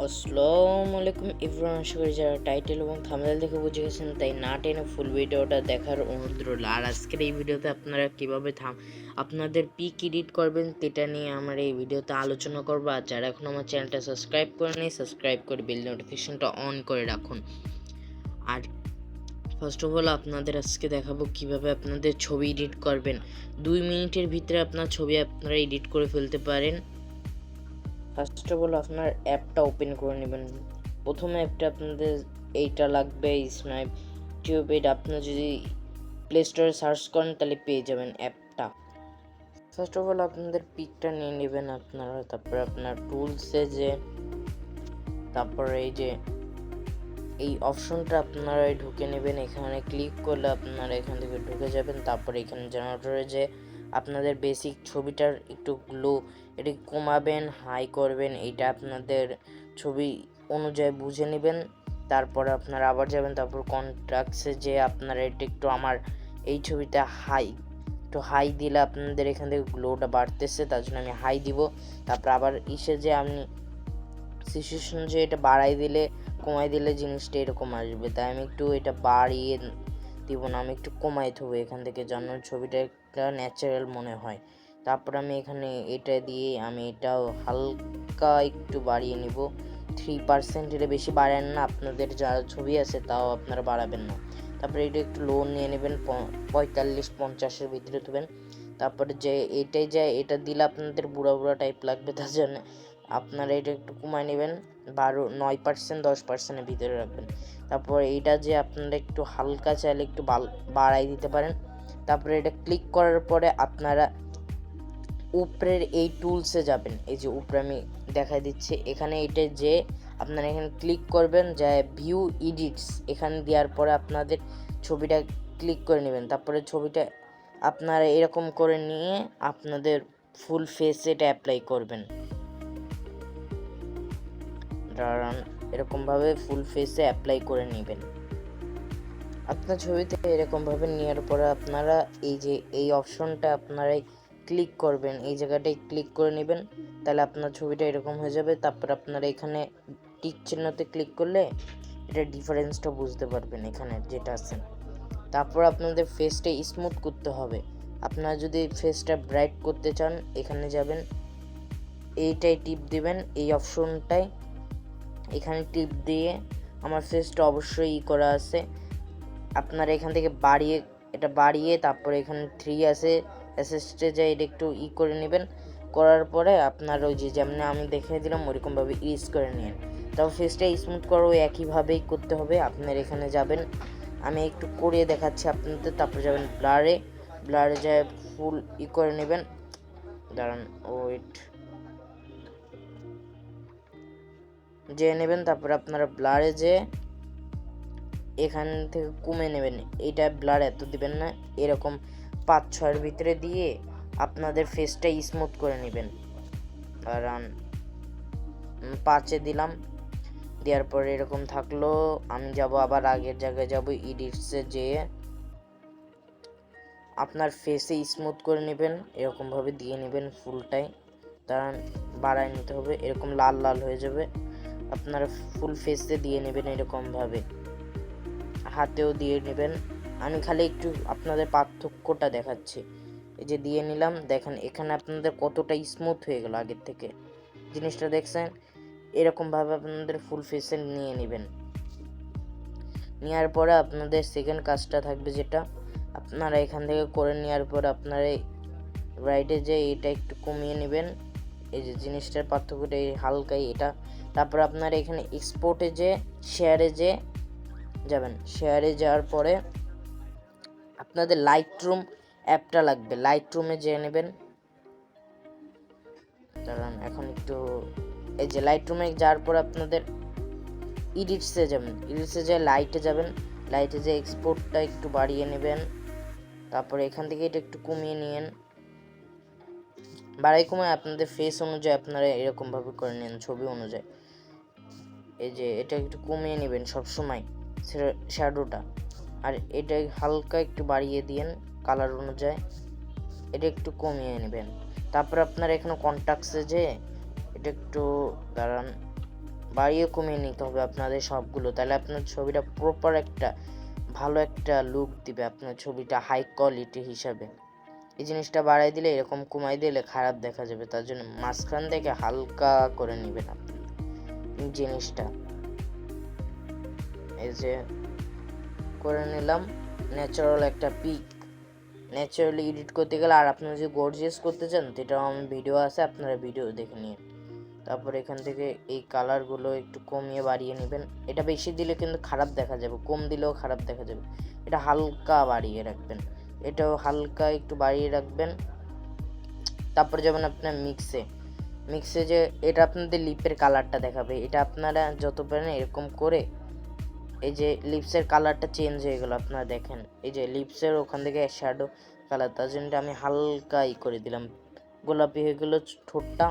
আসসালামু আলাইকুম এভরিওয়ান, আশা করি যারা টাইটেল এবং থাম্বনেল দেখে বুঝে গেছেন তাই না টেনে ফুল ভিডিওটা দেখার অনুরোধ রইল। আর আজকের এই ভিডিওতে আপনারা কীভাবে আপনাদের পিক এডিট করবেন সেটা নিয়ে আমার এই ভিডিওতে আলোচনা করবো। আর যারা এখন আমার চ্যানেলটা সাবস্ক্রাইব করেনি, সাবস্ক্রাইব করে বেল নোটিফিকেশনটা অন করে রাখুন। আর ফার্স্ট অফ অল আপনাদের আজকে দেখাবো কিভাবে আপনাদের ছবি এডিট করবেন। 2 মিনিটের ভিতরে আপনার ছবি আপনারা এডিট করে ফেলতে পারেন। ফার্স্ট অফ অল আপনার অ্যাপটা ওপেন করে নেবেন। প্রথমে অ্যাপটা আপনাদের এইটা লাগবে, স্ন্যাপ টিউব। এটা আপনি যদি প্লে স্টোরে সার্চ করেন তাহলে পেয়ে যাবেন অ্যাপটা। ফার্স্ট অফ অল আপনাদের পিকটা নিয়ে নেবেন আপনারা, তারপরে আপনার টুলসে যে তারপরে এই অপশনটা আপনারা ঢুকে নেবেন। এখানে ক্লিক করলে আপনারা এখান থেকে ঢুকে যাবেন। তারপরে এখানে জেনারেটরে যে আপনাদের বেসিক ছবিটার একটু গ্লো এটি কমাবেন, হাই করবেন, এইটা আপনাদের ছবি অনুযায়ী বুঝে নেবেন। তারপরে আপনারা আবার যাবেন, তারপর কন্ট্রাক্টসে যে আপনারা এটা একটু আমার এই ছবিটা হাই দিলে আপনাদের এখান থেকে গ্লোটা বাড়তেছে, তার জন্য আমি হাই দিব। তারপর আবার যে আপনি সিচুয়েশন যে এটা বাড়াই দিলে কমাই দিলে জিনিসটা এরকম আসবে, তাই আমি একটু এটা বাড়িয়ে দিব না, আমি একটু কমাই দেবো এখান থেকে, যেন ছবিটা একটা ন্যাচারাল মনে হয়। তারপর আমি এখানে এটা দিয়ে আমি এটাও হালকা একটু বাড়িয়ে নিব। 3%, এটা বেশি বাড়ান না, আপনাদের যা ছবি আছে তাও আপনারা বাড়াবেন না। তারপরে এটা একটু লো নিয়ে নেবেন, 45-50-এর ভিতরে দেবেন। তারপরে যে এটাই যায় এটা দিলে আপনাদের বুড়া বুড়া টাইপ লাগবে, তার জন্য আপনারা এটা একটু কমায় নেবেন, 9%-10%-এর ভিতরে রাখবেন। তারপর এইটা যে আপনারা একটু হালকা চাইলে একটু বাড়াই দিতে পারেন। তারপরে এটা ক্লিক করার পরে আপনারা উপরের এই টুলসে যাবেন। এই যে উপরে আমি দেখাই দিচ্ছি, এখানে এটা যে আপনারা এখানে ক্লিক করবেন, যা ভিউ এডিটস এখানে দেওয়ার পরে আপনাদের ছবিটা ক্লিক করে নেবেন। তারপরে ছবিটা আপনারা এরকম করে নিয়ে আপনাদের ফুল ফেসে এটা অ্যাপ্লাই করবেন। এরকমভাবে ফুল ফেসে অ্যাপ্লাই করে নেবেন আপনার ছবিতে। এরকমভাবে নেওয়ার পরে আপনারা এই অপশনটা আপনারাই ক্লিক করবেন, এই জায়গাটায় ক্লিক করে নেবেন, তাহলে আপনার ছবিটা এরকম হয়ে যাবে। তারপর আপনারা এখানে টিক চিহ্নতে ক্লিক করলে এটা ডিফারেন্সটা বুঝতে পারবেন এখানে যেটা আছে। তারপর আপনাদের ফেসটা স্মুথ করতে হবে। আপনারা যদি ফেসটা ব্রাইট করতে চান এখানে যাবেন, এইটাই টিপ দিবেন, এই অপশনটাই এখানে টিপ দিয়ে আমার ফেসটা অবশ্যই করা আছে, আপনারা এখান থেকে বাড়িয়ে তারপরে এখানে 3 আছে অ্যাসিস্টে যাই এটা একটু করে নেবেন। করার পরে আপনার ওই যেমন আমি দেখিয়ে দিলাম ওইরকমভাবে ইউজ করে নিন। তারপর ফেসটা স্মুথ করো একইভাবেই করতে হবে। আপনার এখানে যাবেন, আমি একটু করিয়ে দেখাচ্ছি আপনাদের। তারপরে যাবেন ব্লারে যায় ফুল করে নেবেন। দাঁড়ান, ওয়েট যে নেবেন। তারপর আপনারা ব্লারে যে এখান থেকে কমে নেবেন, এইটা ব্লার এত দিবেন না, এরকম 5-6-এর ভিতরে দিয়ে আপনাদের ফেসটা স্মুথ করে নেবেন। কারণ 5-এ দিলাম, দেওয়ার পরে এরকম থাকলো। আমি যাব আবার আগের জায়গায় যাব, এডিটসে যেয়ে আপনার ফেসে স্মুথ করে নেবেন, এরকমভাবে দিয়ে নেবেন ফুলটাই। কারণ বাড়ায় নিতে হবে, এরকম লাল লাল হয়ে যাবে। আপনারা ফুল ফেসে দিয়ে নেবেন এরকমভাবে, হাতেও দিয়ে নেবেন। আমি খালি একটু আপনাদের পার্থক্যটা দেখাচ্ছি। এই যে দিয়ে নিলাম, দেখেন এখানে আপনাদের কতটা স্মুথ হয়ে গেল আগের থেকে, জিনিসটা দেখছেন। এরকমভাবে আপনাদের ফুল ফেসে নিয়ে নেবেন। নেওয়ার পরে আপনাদের সেকেন্ড কাজটা থাকবে, যেটা আপনারা এখান থেকে করে নেওয়ার পর আপনারা রাইটে যে এটা একটু কমিয়ে নেবেন। এই যে জিনিসটার পার্থক্যটা এই হালকাই এটা। তারপর আপনারা এখানে এক্সপোর্টে যে শেয়ারে যে যাবেন, শেয়ারে যাওয়ার পরে আপনাদের লাইটরুম অ্যাপটা লাগবে, লাইটরুমে যেয়ে নেবেন। কারণ এখন একটু এই যে লাইটরুমে যাওয়ার পর আপনাদের এডিটসে যাবেন, এডিটসে যে লাইটে যাবেন, লাইটে যে এক্সপোর্টটা একটু বাড়িয়ে নেবেন। তারপরে এখান থেকে এটা একটু কমিয়ে নিন, বাড়াই কমায় আপনাদের ফেস অনুযায়ী আপনারা এরকমভাবে করে নেন, ছবি অনুযায়ী। এই যে এটা একটু কমিয়ে নেবেন সবসময় শ্যাডোটা, আর এটা হালকা একটু বাড়িয়ে দিন কালার অনুযায়ী, এটা একটু কমিয়ে নেবেন। তারপর আপনারা এখানে কন্ট্যাক্টসে যে এটা একটু দাঁড়ান, বাড়িয়ে কমিয়ে নিতে হবে আপনাদের সবগুলো, তাহলে আপনার ছবিটা প্রপার একটা ভালো একটা লুক দিবে আপনার ছবিটা হাই কোয়ালিটি হিসাবে। এই জিনিসটা বাড়াই দিলে, এরকম কমাই দিলে খারাপ দেখা যাবে, তার জন্য মাঝখান থেকে হালকা করে নেবেন আপনি জিনিসটা। এই যে করে নিলাম ন্যাচারাল একটা পিক। ন্যাচারালি এডিট করতে গেলে, আর আপনারা যদি গর্জিয়াস করতে চান সেটাও আমার ভিডিও আছে, আপনারা ভিডিও দেখে নিন। তারপর এখান থেকে এই কালারগুলো একটু কমিয়ে বাড়িয়ে নেবেন। এটা বেশি দিলে কিন্তু খারাপ দেখা যাবে, কম দিলেও খারাপ দেখা যাবে। এটা হালকা বাড়িয়ে রাখবেন, এটাও হালকা একটু বাড়িয়ে রাখবেন। তারপর যাবেন আপনার মিক্সে যে এটা আপনাদের লিপের কালারটা দেখাবে, এটা আপনারা যত পারেন এরকম করে এই যে লিপসের কালারটা চেঞ্জ হয়ে গেল, আপনারা দেখেন এই যে লিপসের ওখান থেকে শ্যাডো কালার, তার জন্য আমি হালকা করে দিলাম, গোলাপি হয়ে গেল ঠোঁটটা।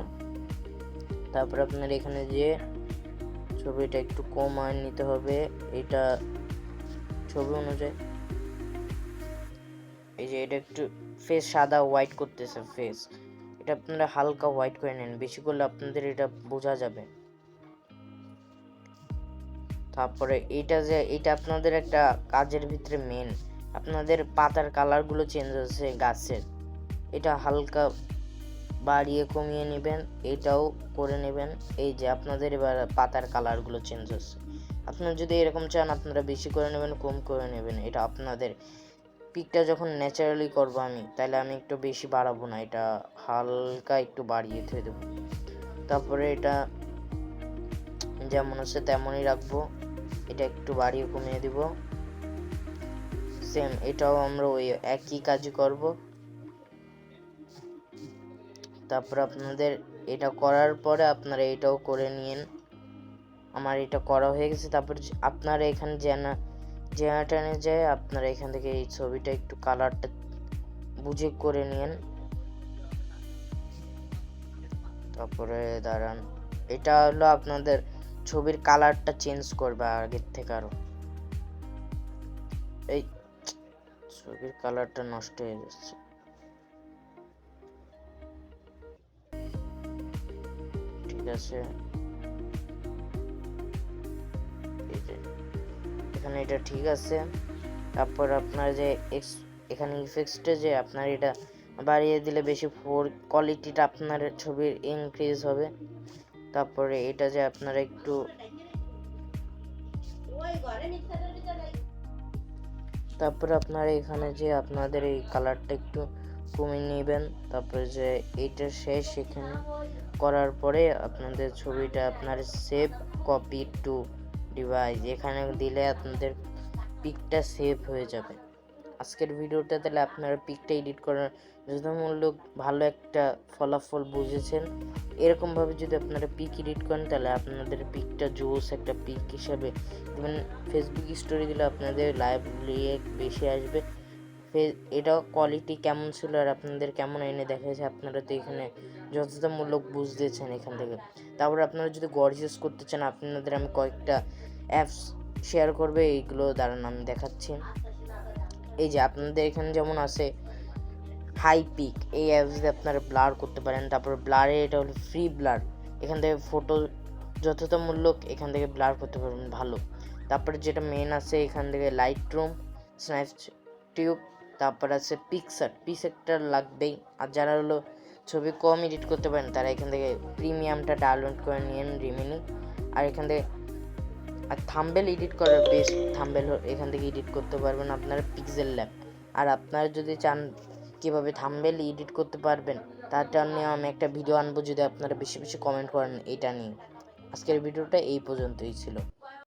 তারপর আপনার এখানে যে ছবিটা একটু কমায় নিতে হবে, এটা ছবি অনুযায়ী এই যে এটা একটু ফেস সাদা হোয়াইট করতেছে ফেস, এটা আপনারা হালকা হোয়াইট করে নেন, বেশি করলে আপনাদের এটা বোঝা যাবে। তারপরে এটা আপনাদের একটা কাজের ভিতরে মেন, আপনাদের পাতার কালারগুলো চেঞ্জ হচ্ছে গাছের, এটা হালকা বাড়িয়ে কমিয়ে নেবেন, এটাও করে নেবেন। এই যে আপনাদের এবার পাতার কালারগুলো চেঞ্জ হচ্ছে, আপনারা যদি এরকম চান আপনারা বেশি করে নেবেন, কম করে নেবেন, এটা আপনাদের। পিকটা যখন ন্যাচারালি করবো আমি, তাহলে আমি একটু বেশি বাড়াবো না, এটা হালকা একটু বাড়িয়ে ধুয়ে দেবো। তারপরে এটা যেমন আছে তেমনই রাখবো, এটা একটু বাড়িয়ে কমিয়ে দিব। সেম এটাও আমরা ওই একই কাজই করব। তারপর আপনাদের এটা করার পরে আপনারা এটাও করে নিন। আমার এটা করা হয়ে গেছে। তারপর আপনারা এখানে জেনারেটরে যায় আপনারা এখান থেকে এই ছবিটা একটু কালারটা বুঝে করে নিন। তারপরে দাঁড়ান, এটা হলো আপনাদের ছবির কালারটা চেঞ্জ করবে আগের থেকে আরো। এই ছবির কালারটা নষ্ট হয়ে যাচ্ছে, ঠিক আছে। এখানে এটা ঠিক আছে। তারপর আপনার যে এখানে ইফেক্টসটা যে আপনার এটা বাড়িয়ে দিলে বেশি কোয়ালিটিটা আপনার ছবির ইনক্রিজ হবে। তারপরে এটা যে আপনারা একটু তারপরে আপনারা এখানে যে আপনাদের এই কালারটা একটু কমিয়ে নেবেন। তারপরে যে এইটা শেষ, এখানে করার পরে আপনাদের ছবিটা আপনার সেভ কপি টু ডিভাইস এখানে দিলে আপনাদের পিকটা সেভ হয়ে যাবে। আজকের ভিডিওটা তাহলে আপনারা পিকটা এডিট করার যথামূলক ভালো একটা ফলাফল বুঝেছেন। এরকমভাবে যদি আপনারা পিক এডিট করেন তাহলে আপনাদের পিকটা জোস একটা পিক হিসাবে যেমন ফেসবুক স্টোরি দিলে আপনাদের লাইভ রিয়েক্ট বেশি আসবে। এটাও কোয়ালিটি কেমন ছিল আর আপনাদের কেমন এনে দেখাচ্ছে আপনারা তো এখানে যথাযথমূলক বুঝতেছেন এখান থেকে। তারপর আপনারা যদি গর্জিয়াস করতে চান আপনাদের আমি কয়েকটা অ্যাপস শেয়ার করবে, এইগুলো দাঁড়ান আমি দেখাচ্ছি। এই যে আপনাদের এখানে যেমন আছে হাই পিক, এই অ্যাপস দিয়ে আপনারা ব্লার করতে পারেন। তারপর ব্লারে এটা হলো ফ্রি ব্লার, এখান থেকে ফটো যথাযথমূলক এখান থেকে ব্লার করতে পারবেন ভালো। তারপরে যেটা মেন আছে এখান থেকে লাইটরুম, স্ন্যাপটিউব, তারপর আছে পিকসারটা লাগবেই। আর যারা হলো ছবি কম এডিট করতে পারেন তারা এখান থেকে প্রিমিয়ামটা ডাউনলোড করে নিন রিমিনি। আর এখান থেকে আর থাম্বনেল এডিট করার বেস্ট থাম্বনেল এখান থেকে এডিট করতে পারবেন আপনারা পিক্সেল ল্যাব। আর আপনারা যদি চান কীভাবে থাম্বনেল এডিট করতে পারবেন তারটা নিয়ে আমি একটা ভিডিও আনবো, যদি আপনারা বেশি বেশি কমেন্ট করেন এটা নিয়ে। আজকের ভিডিওটা এই পর্যন্তই ছিল।